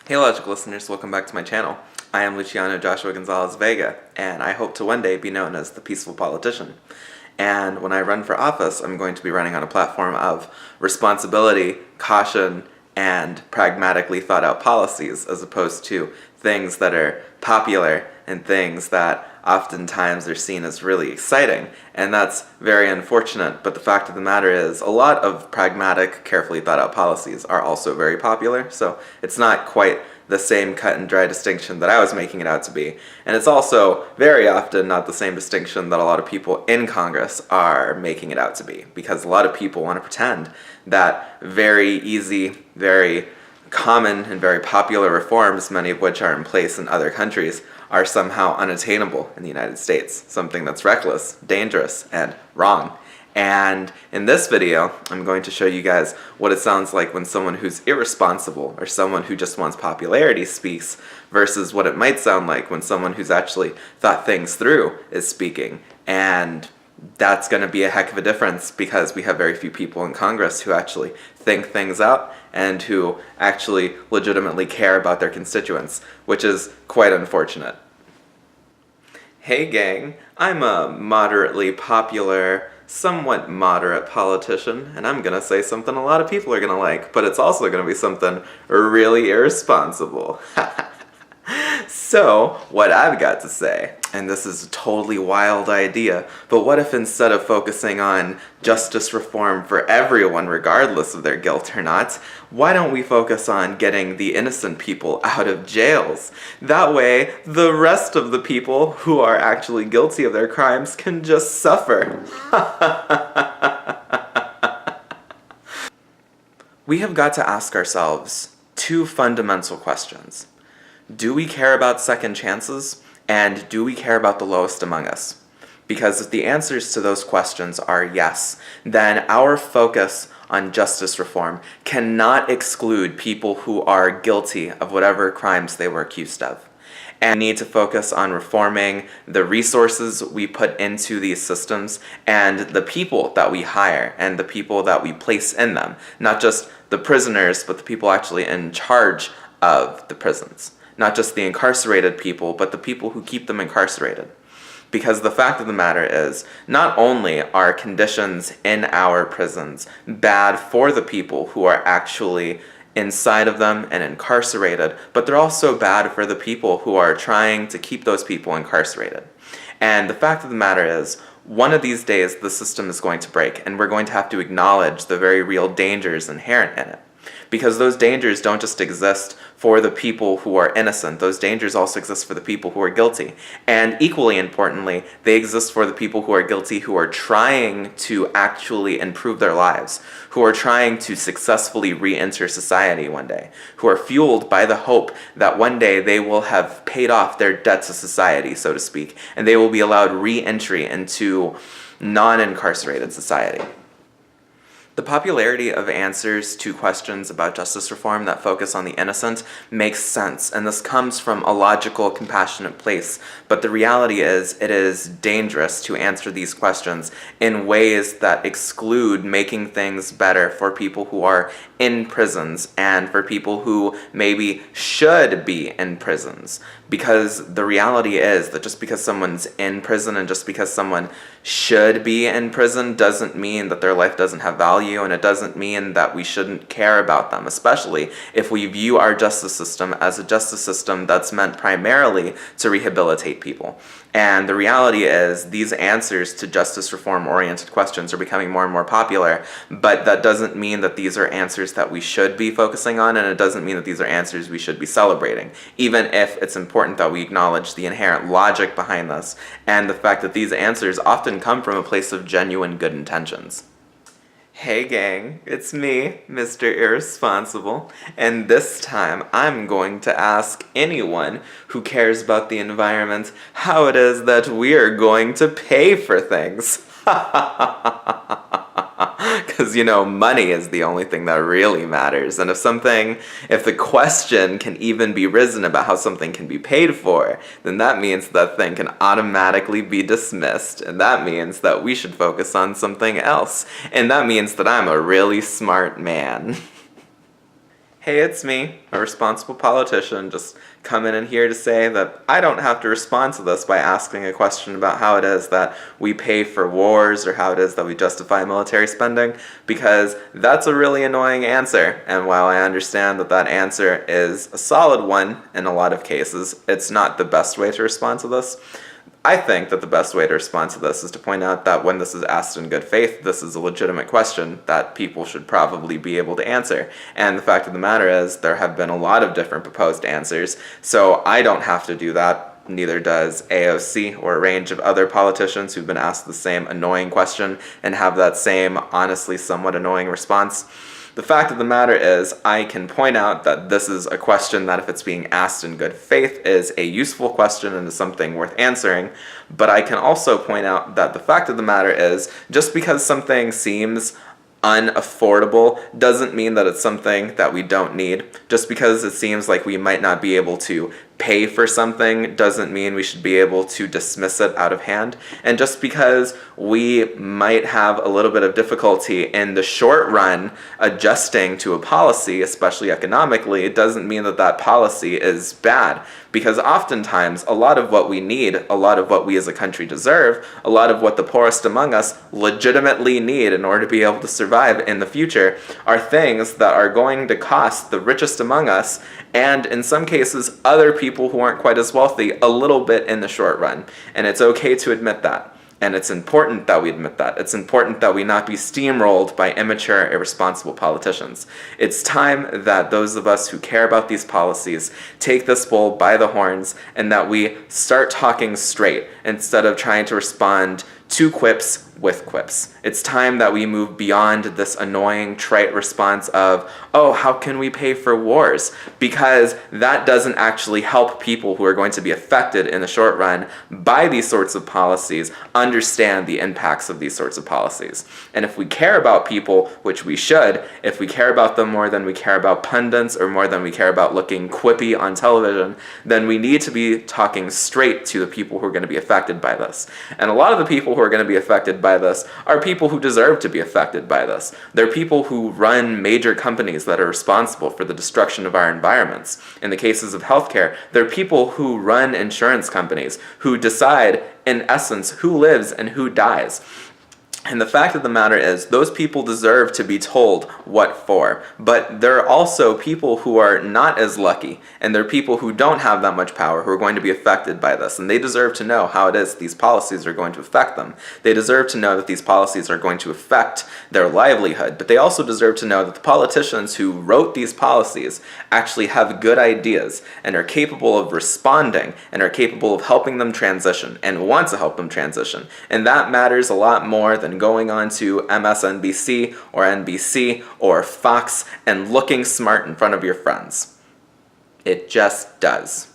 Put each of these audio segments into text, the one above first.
Hey Logic listeners, welcome back to my channel. I am Luciano Joshua Gonzalez Vega, and I hope to one day be known as the peaceful politician. And when I run for office, I'm going to be running on a platform of responsibility, caution, and pragmatically thought out policies, as opposed to things that are popular and things that oftentimes are seen as really exciting. And that's very unfortunate, but the fact of the matter is a lot of pragmatic, carefully thought out policies are also very popular, so it's not quite the same cut and dry distinction that I was making it out to be. And it's also very often not the same distinction that a lot of people in Congress are making it out to be, because a lot of people want to pretend that very easy, very common, and very popular reforms, many of which are in place in other countries, are somehow unattainable in the United States. Something that's reckless, dangerous, and wrong. And in this video, I'm going to show you guys what it sounds like when someone who's irresponsible or someone who just wants popularity speaks versus what it might sound like when someone who's actually thought things through is speaking. And that's going to be a heck of a difference because we have very few people in Congress who actually think things out and who actually legitimately care about their constituents, which is quite unfortunate. Hey gang, I'm a moderately popular, somewhat moderate politician, and I'm gonna say something a lot of people are gonna like, but it's also gonna be something really irresponsible. So, what I've got to say, and this is a totally wild idea, but what if instead of focusing on justice reform for everyone regardless of their guilt or not, why don't we focus on getting the innocent people out of jails? That way, the rest of the people who are actually guilty of their crimes can just suffer. We have got to ask ourselves two fundamental questions. Do we care about second chances? And do we care about the lowest among us? Because if the answers to those questions are yes, then our focus on justice reform cannot exclude people who are guilty of whatever crimes they were accused of. And we need to focus on reforming the resources we put into these systems and the people that we hire and the people that we place in them. Not just the prisoners, but the people actually in charge of the prisons. Not just the incarcerated people, but the people who keep them incarcerated. Because the fact of the matter is, not only are conditions in our prisons bad for the people who are actually inside of them and incarcerated, but they're also bad for the people who are trying to keep those people incarcerated. And the fact of the matter is, one of these days the system is going to break, and we're going to have to acknowledge the very real dangers inherent in it. Because those dangers don't just exist for the people who are innocent, those dangers also exist for the people who are guilty. And equally importantly, they exist for the people who are guilty who are trying to actually improve their lives, who are trying to successfully re-enter society one day, who are fueled by the hope that one day they will have paid off their debt to society, so to speak, and they will be allowed re-entry into non-incarcerated society. The popularity of answers to questions about justice reform that focus on the innocent makes sense, and this comes from a logical, compassionate place. But the reality is, it is dangerous to answer these questions in ways that exclude making things better for people who are in prisons and for people who maybe should be in prisons. Because the reality is that just because someone's in prison and just because someone should be in prison doesn't mean that their life doesn't have value, and it doesn't mean that we shouldn't care about them, especially if we view our justice system as a justice system that's meant primarily to rehabilitate people. And the reality is, these answers to justice reform-oriented questions are becoming more and more popular, but that doesn't mean that these are answers that we should be focusing on, and it doesn't mean that these are answers we should be celebrating, even if it's important that we acknowledge the inherent logic behind this, and the fact that these answers often come from a place of genuine good intentions. Hey gang, it's me, Mr. Irresponsible, and this time I'm going to ask anyone who cares about the environment how it is that we're going to pay for things. Because, money is the only thing that really matters, and if the question can even be risen about how something can be paid for, then that means that thing can automatically be dismissed, and that means that we should focus on something else, and that means that I'm a really smart man. Hey, it's me, a responsible politician, just coming in here to say that I don't have to respond to this by asking a question about how it is that we pay for wars or how it is that we justify military spending, because that's a really annoying answer. And while I understand that that answer is a solid one in a lot of cases, it's not the best way to respond to this. I think that the best way to respond to this is to point out that when this is asked in good faith, this is a legitimate question that people should probably be able to answer. And the fact of the matter is, there have been a lot of different proposed answers, so I don't have to do that. Neither does AOC or a range of other politicians who've been asked the same annoying question and have that same honestly somewhat annoying response. The fact of the matter is, I can point out that this is a question that, if it's being asked in good faith, is a useful question and is something worth answering, but I can also point out that the fact of the matter is, just because something seems unaffordable doesn't mean that it's something that we don't need. Just because it seems like we might not be able to pay for something doesn't mean we should be able to dismiss it out of hand. And just because we might have a little bit of difficulty in the short run adjusting to a policy, especially economically, it doesn't mean that that policy is bad. Because oftentimes, a lot of what we need, a lot of what we as a country deserve, a lot of what the poorest among us legitimately need in order to be able to survive in the future, are things that are going to cost the richest among us, and in some cases, other people who aren't quite as wealthy, a little bit in the short run. And it's okay to admit that. And it's important that we admit that. It's important that we not be steamrolled by immature, irresponsible politicians. It's time that those of us who care about these policies take this bull by the horns and that we start talking straight instead of trying to respond to quips with quips. It's time that we move beyond this annoying, trite response of, oh, how can we pay for wars? Because that doesn't actually help people who are going to be affected in the short run by these sorts of policies understand the impacts of these sorts of policies. And if we care about people, which we should, if we care about them more than we care about pundits or more than we care about looking quippy on television, then we need to be talking straight to the people who are going to be affected by this. And a lot of the people who are going to be affected by this are people who deserve to be affected by this. They're people who run major companies that are responsible for the destruction of our environments. In the cases of healthcare, they're people who run insurance companies who decide, in essence, who lives and who dies. And the fact of the matter is, those people deserve to be told what for. But there are also people who are not as lucky, and there are people who don't have that much power who are going to be affected by this. And they deserve to know how it is these policies are going to affect them. They deserve to know that these policies are going to affect their livelihood. But they also deserve to know that the politicians who wrote these policies actually have good ideas and are capable of responding and are capable of helping them transition and want to help them transition. And that matters a lot more than going on to MSNBC or NBC or Fox and looking smart in front of your friends. It just does.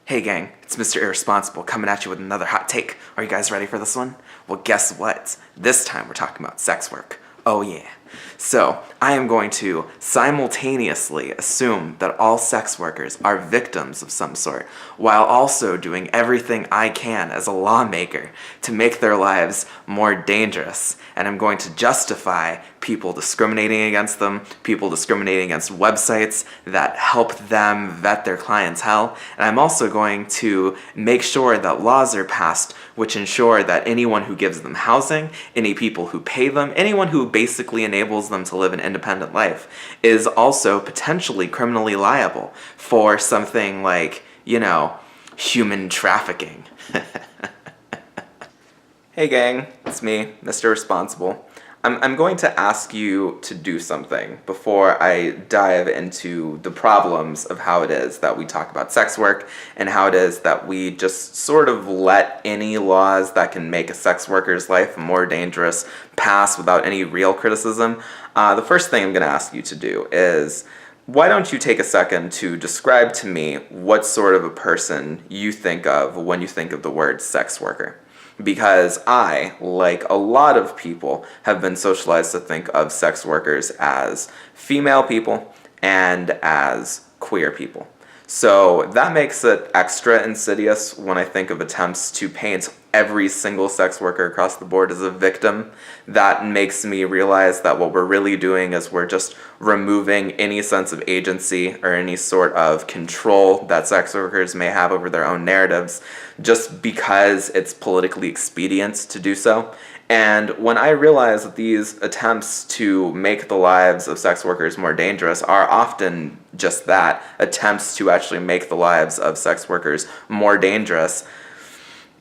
Hey gang, it's Mr. Irresponsible coming at you with another hot take. Are you guys ready for this one? Well, guess what? This time we're talking about sex work. Oh yeah. So, I am going to simultaneously assume that all sex workers are victims of some sort, while also doing everything I can as a lawmaker to make their lives more dangerous. And I'm going to justify people discriminating against them, people discriminating against websites that help them vet their clientele. And I'm also going to make sure that laws are passed which ensure that anyone who gives them housing, any people who pay them, anyone who basically enables them to live an independent life is also potentially criminally liable for something like, human trafficking. Hey gang, it's me, Mr. Responsible. I'm going to ask you to do something before I dive into the problems of how it is that we talk about sex work and how it is that we just sort of let any laws that can make a sex worker's life more dangerous pass without any real criticism. The first thing I'm going to ask you to do is, why don't you take a second to describe to me what sort of a person you think of when you think of the word sex worker? Because I, like a lot of people, have been socialized to think of sex workers as female people and as queer people. So that makes it extra insidious when I think of attempts to paint every single sex worker across the board as a victim. That makes me realize that what we're really doing is we're just removing any sense of agency or any sort of control that sex workers may have over their own narratives just because it's politically expedient to do so. And when I realize that these attempts to make the lives of sex workers more dangerous are often just that, attempts to actually make the lives of sex workers more dangerous,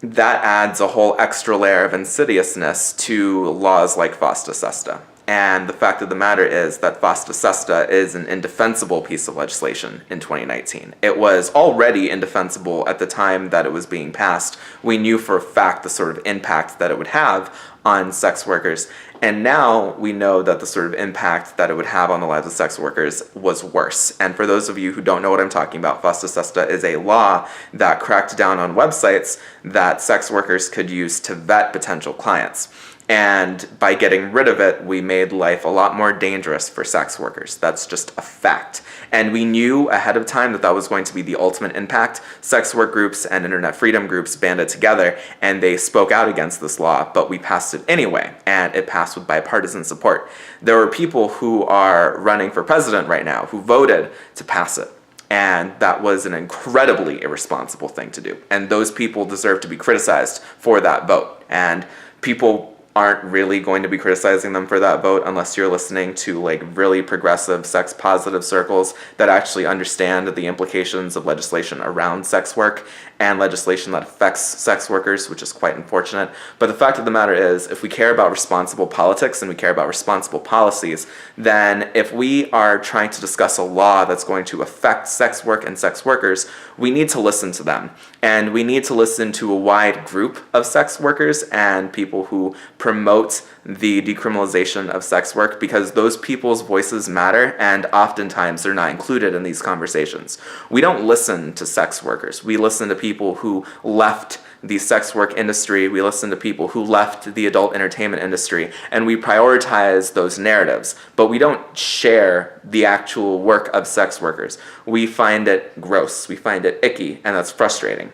that adds a whole extra layer of insidiousness to laws like FOSTA SESTA. And the fact of the matter is that FOSTA SESTA is an indefensible piece of legislation in 2019. It was already indefensible at the time that it was being passed. We knew for a fact the sort of impact that it would have on sex workers. And now we know that the sort of impact that it would have on the lives of sex workers was worse. And for those of you who don't know what I'm talking about, FOSTA SESTA is a law that cracked down on websites that sex workers could use to vet potential clients. And by getting rid of it, we made life a lot more dangerous for sex workers. That's just a fact. And we knew ahead of time that that was going to be the ultimate impact. Sex work groups and internet freedom groups banded together and they spoke out against this law, but we passed it anyway, and it passed with bipartisan support. There were people who are running for president right now who voted to pass it. And that was an incredibly irresponsible thing to do. And those people deserve to be criticized for that vote. And people aren't really going to be criticizing them for that vote unless you're listening to like really progressive sex positive circles that actually understand the implications of legislation around sex work and legislation that affects sex workers, which is quite unfortunate. But the fact of the matter is, if we care about responsible politics and we care about responsible policies, then if we are trying to discuss a law that's going to affect sex work and sex workers, we need to listen to them. And we need to listen to a wide group of sex workers and people who promote the decriminalization of sex work, because those people's voices matter and oftentimes they're not included in these conversations. We don't listen to sex workers. We listen to people who left the sex work industry, we listen to people who left the adult entertainment industry, and we prioritize those narratives, but we don't share the actual work of sex workers. We find it gross, we find it icky, and that's frustrating.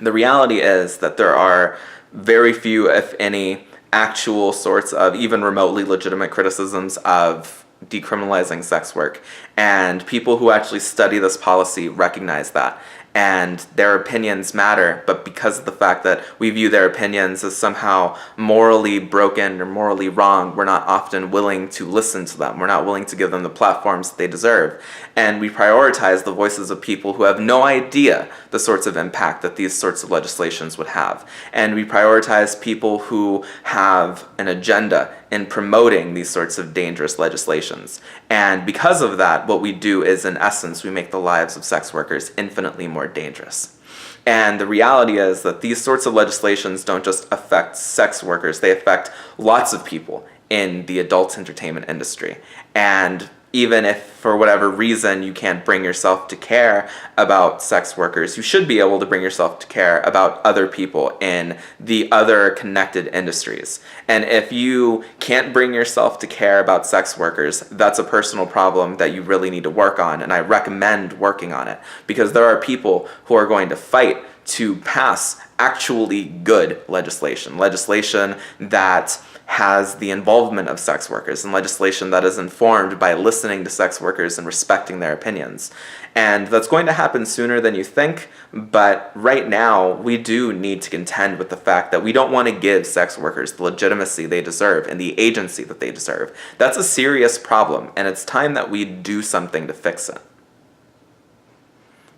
The reality is that there are very few, if any, actual sorts of even remotely legitimate criticisms of decriminalizing sex work, and people who actually study this policy recognize that. And their opinions matter, but because of the fact that we view their opinions as somehow morally broken or morally wrong, we're not often willing to listen to them. We're not willing to give them the platforms that they deserve. And we prioritize the voices of people who have no idea the sorts of impact that these sorts of legislations would have. And we prioritize people who have an agenda in promoting these sorts of dangerous legislations. And because of that, what we do is, in essence, we make the lives of sex workers infinitely more dangerous. And the reality is that these sorts of legislations don't just affect sex workers, they affect lots of people in the adult entertainment industry. And even if for whatever reason you can't bring yourself to care about sex workers, you should be able to bring yourself to care about other people in the other connected industries. And if you can't bring yourself to care about sex workers, that's a personal problem that you really need to work on, and I recommend working on it, because there are people who are going to fight to pass actually good legislation that has the involvement of sex workers, and legislation that is informed by listening to sex workers and respecting their opinions. And that's going to happen sooner than you think, but right now we do need to contend with the fact that we don't want to give sex workers the legitimacy they deserve and the agency that they deserve. That's a serious problem, and it's time that we do something to fix it.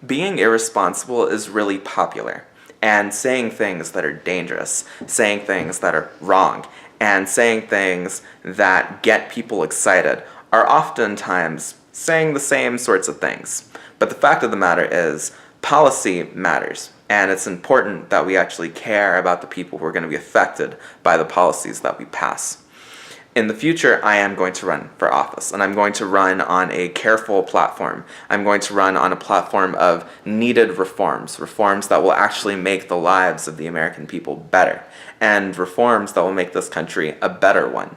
Being irresponsible is really popular, and saying things that are dangerous, saying things that are wrong, and saying things that get people excited are oftentimes saying the same sorts of things. But the fact of the matter is, policy matters, and it's important that we actually care about the people who are going to be affected by the policies that we pass. In the future, I am going to run for office, and I'm going to run on a careful platform. I'm going to run on a platform of needed reforms that will actually make the lives of the American people better, and reforms that will make this country a better one.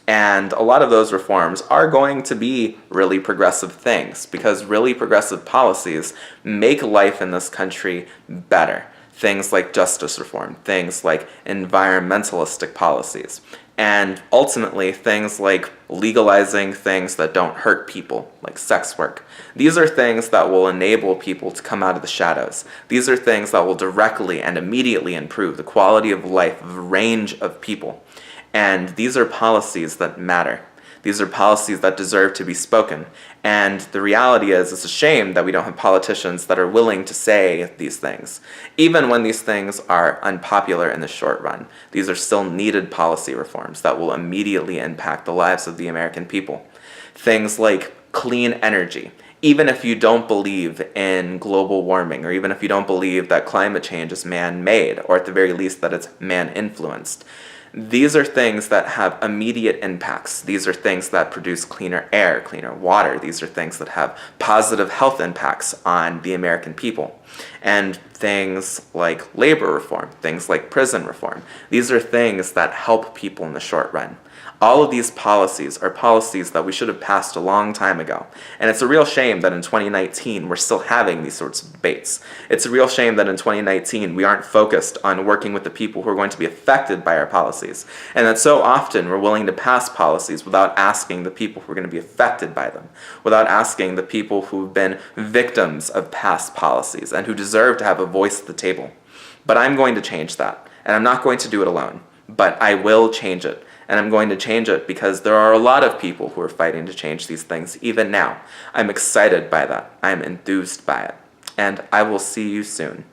And a lot of those reforms are going to be really progressive things, because really progressive policies make life in this country better. Things like justice reform, things like environmentalistic policies, and ultimately things like legalizing things that don't hurt people, like sex work. These are things that will enable people to come out of the shadows. These are things that will directly and immediately improve the quality of life of a range of people. And these are policies that matter. These are policies that deserve to be spoken. And the reality is, it's a shame that we don't have politicians that are willing to say these things. Even when these things are unpopular in the short run, these are still needed policy reforms that will immediately impact the lives of the American people. Things like clean energy. Even if you don't believe in global warming, or even if you don't believe that climate change is man-made, or at the very least that it's man-influenced, these are things that have immediate impacts. These are things that produce cleaner air, cleaner water. These are things that have positive health impacts on the American people. And things like labor reform, things like prison reform, these are things that help people in the short run. All of these policies are policies that we should have passed a long time ago. And it's a real shame that in 2019 we're still having these sorts of debates. It's a real shame that in 2019 we aren't focused on working with the people who are going to be affected by our policies. And that so often we're willing to pass policies without asking the people who are going to be affected by them, without asking the people who've been victims of past policies and who deserve to have a voice at the table. But I'm going to change that. And I'm not going to do it alone. But I will change it. And I'm going to change it because there are a lot of people who are fighting to change these things even now. I'm excited by that. I'm enthused by it. And I will see you soon.